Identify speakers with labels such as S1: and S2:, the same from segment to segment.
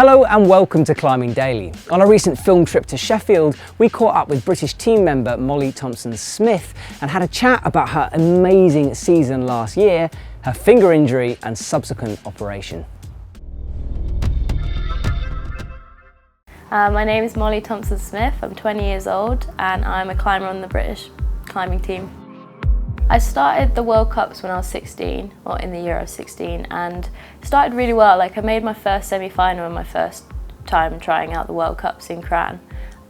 S1: Hello and welcome to Climbing Daily. On a recent film trip to Sheffield, we caught up with British team member Molly Thompson-Smith and had a chat about her amazing season last year, her finger injury and subsequent operation.
S2: My name is Molly Thompson-Smith, I'm 20 years old and I'm a climber on the British climbing team. I started the World Cups when I was 16, or in the year I was 16, and started really well. Like, I made my first semi-final in my first time trying out the World Cups in Cran.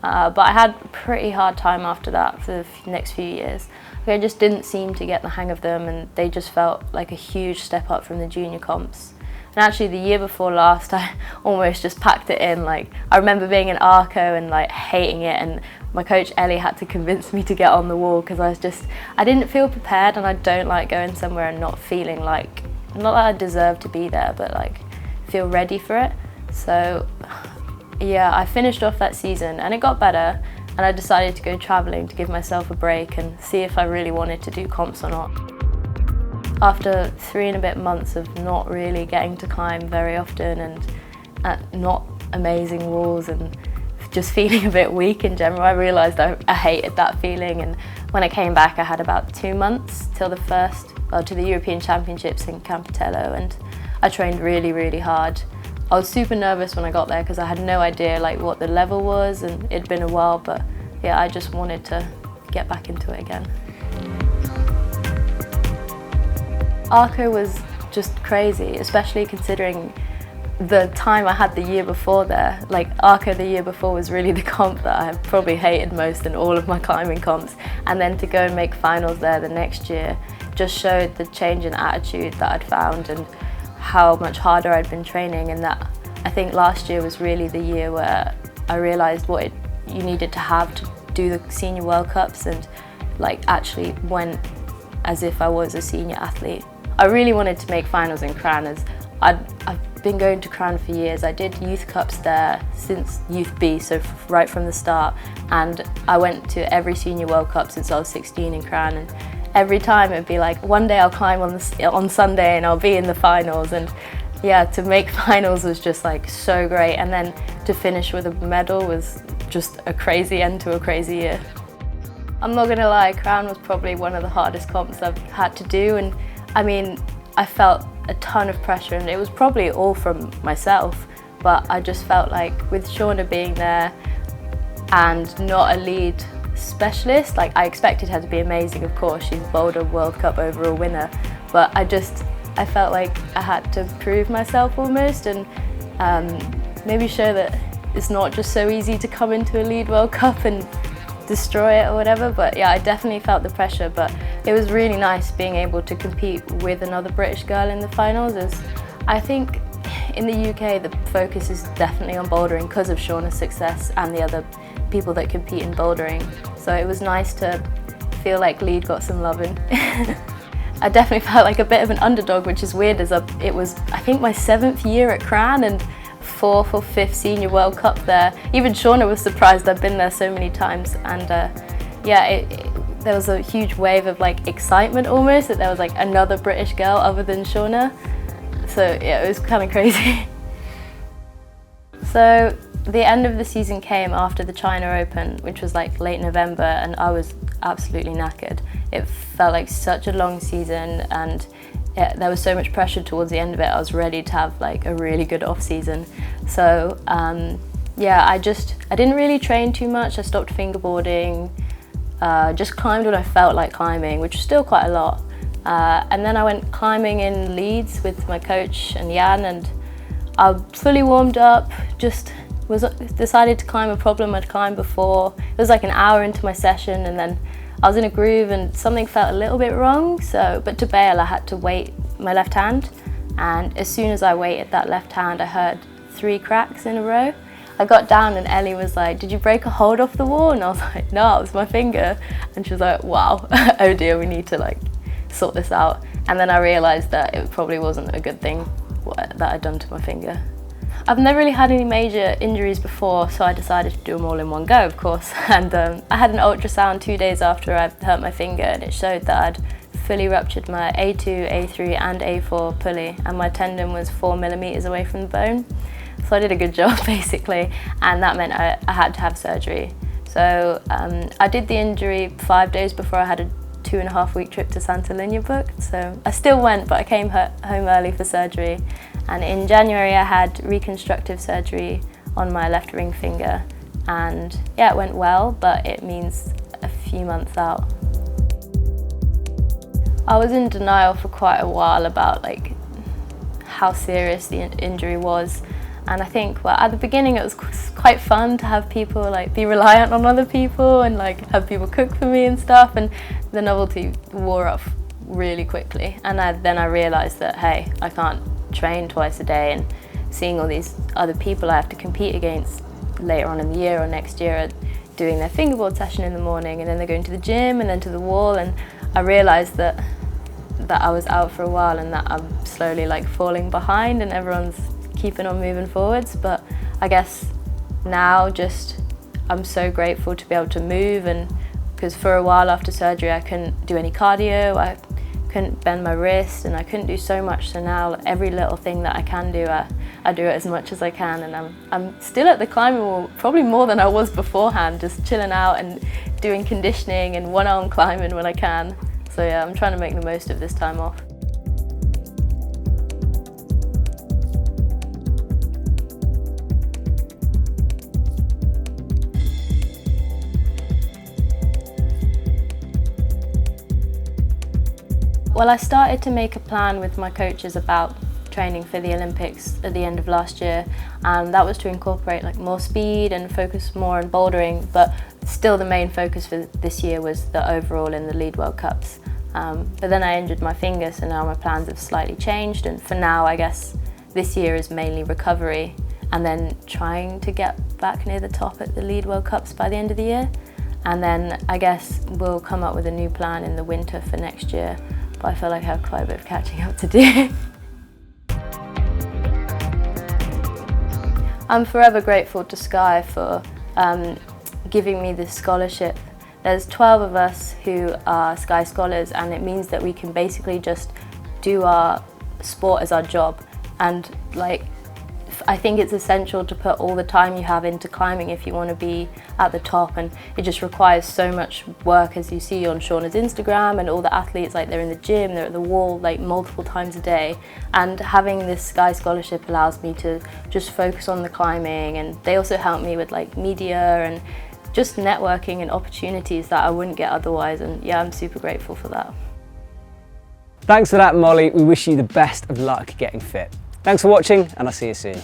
S2: But I had a pretty hard time after that for the next few years. Like, I just didn't seem to get the hang of them, and they just felt like a huge step up from the junior comps. And actually the year before last, I almost just packed it in. Like, I remember being in ARCA and like hating it, and my coach Ellie had to convince me to get on the wall because I didn't feel prepared, and I don't like going somewhere and not feeling like, not that I deserve to be there, but like feel ready for it. So yeah, I finished off that season and it got better, and I decided to go travelling to give myself a break and see if I really wanted to do comps or not. After 3 and a bit months of not really getting to climb very often and at not amazing walls and just feeling a bit weak in general, I realised I hated that feeling. And when I came back, I had about 2 months till to the European Championships in Campitello, and I trained really, really hard. I was super nervous when I got there because I had no idea like what the level was, and it'd been a while, but yeah, I just wanted to get back into it again. ARCA was just crazy, especially considering the time I had the year before there. Like, ARCA the year before was really the comp that I probably hated most in all of my climbing comps, and then to go and make finals there the next year just showed the change in attitude that I'd found and how much harder I'd been training. And that, I think last year was really the year where I realised what you needed to have to do the Senior World Cups, and like actually went as if I was a senior athlete. I really wanted to make finals in Cran, as I've been going to Cran for years. I did youth cups there since Youth B, so right from the start, and I went to every Senior World Cup since I was 16 in Cran, and every time it'd be like, one day I'll climb on Sunday and I'll be in the finals. And yeah, to make finals was just like so great, and then to finish with a medal was just a crazy end to a crazy year. I'm not gonna lie, Cran was probably one of the hardest comps I've had to do, and I mean, I felt a ton of pressure, and it was probably all from myself, but I just felt like with Shauna being there and not a lead specialist, like I expected her to be amazing, of course, she's Boulder World Cup overall winner, but I felt like I had to prove myself almost, and maybe show that it's not just so easy to come into a Lead World Cup and destroy it or whatever. But yeah, I definitely felt the pressure, but it was really nice being able to compete with another British girl in the finals, as I think in the UK the focus is definitely on bouldering because of Shauna's success and the other people that compete in bouldering. So it was nice to feel like Lead got some loving. I definitely felt like a bit of an underdog, which is weird, as it was I think my 7th year at Cran and 4th or 5th Senior World Cup there. Even Shauna was surprised I'd been there so many times, and yeah, there was a huge wave of like excitement almost that there was like another British girl other than Shauna. So yeah, it was kind of crazy. So the end of the season came after the China Open, which was like late November, and I was absolutely knackered. It felt like such a long season, and there was so much pressure towards the end of it. I was ready to have like a really good off season. So yeah, I didn't really train too much. I stopped fingerboarding, just climbed when I felt like climbing, which was still quite a lot. And then I went climbing in Leeds with my coach and Jan, and I fully warmed up, decided to climb a problem I'd climbed before. It was like an hour into my session, and then I was in a groove and something felt a little bit wrong, but to bail I had to weight my left hand, and as soon as I weighted that left hand I heard 3 cracks in a row. I got down and Ellie was like, "Did you break a hold off the wall?" And I was like, "No, it was my finger." And she was like, "Wow, oh dear, we need to like sort this out." And then I realised that it probably wasn't a good thing that I'd done to my finger. I've never really had any major injuries before, so I decided to do them all in one go, of course. And I had an ultrasound 2 days after I hurt my finger, and it showed that I'd fully ruptured my A2, A3 and A4 pulley, and my tendon was 4 millimeters away from the bone. So I did a good job basically, and that meant I had to have surgery. So I did the injury 5 days before I had a 2.5-week trip to Santa Linya booked. So I still went, but I came home early for surgery. And in January I had reconstructive surgery on my left ring finger. And yeah, it went well, but it means a few months out. I was in denial for quite a while about like how serious the injury was. And I think, well, at the beginning it was quite fun to have people like be reliant on other people and like have people cook for me and stuff, and the novelty wore off really quickly. And then I realised that, hey, I can't train twice a day, and seeing all these other people I have to compete against later on in the year or next year are doing their fingerboard session in the morning, and then they're going to the gym and then to the wall, and I realised that I was out for a while and that I'm slowly like falling behind and everyone's keeping on moving forwards. But I guess now just I'm so grateful to be able to move, and because for a while after surgery I couldn't do any cardio, I couldn't bend my wrist, and I couldn't do so much. So now every little thing that I can do, I do it as much as I can, and I'm still at the climbing wall probably more than I was beforehand, just chilling out and doing conditioning and one-arm climbing when I can. So yeah, I'm trying to make the most of this time off. Well, I started to make a plan with my coaches about training for the Olympics at the end of last year, and that was to incorporate like more speed and focus more on bouldering, but still the main focus for this year was the overall in the Lead World Cups. But then I injured my finger, so now my plans have slightly changed, and for now I guess this year is mainly recovery and then trying to get back near the top at the Lead World Cups by the end of the year. And then I guess we'll come up with a new plan in the winter for next year, but I feel like I have quite a bit of catching up to do. I'm forever grateful to Sky for giving me this scholarship. There's 12 of us who are Sky Scholars, and it means that we can basically just do our sport as our job. And like, I think it's essential to put all the time you have into climbing if you want to be at the top, and it just requires so much work, as you see on Shauna's Instagram, and all the athletes, like they're in the gym, they're at the wall like multiple times a day. And having this Sky Scholarship allows me to just focus on the climbing, and they also help me with like media and just networking and opportunities that I wouldn't get otherwise, and yeah, I'm super grateful for that.
S1: Thanks for that, Molly. We wish you the best of luck getting fit. Thanks for watching, and I'll see you soon.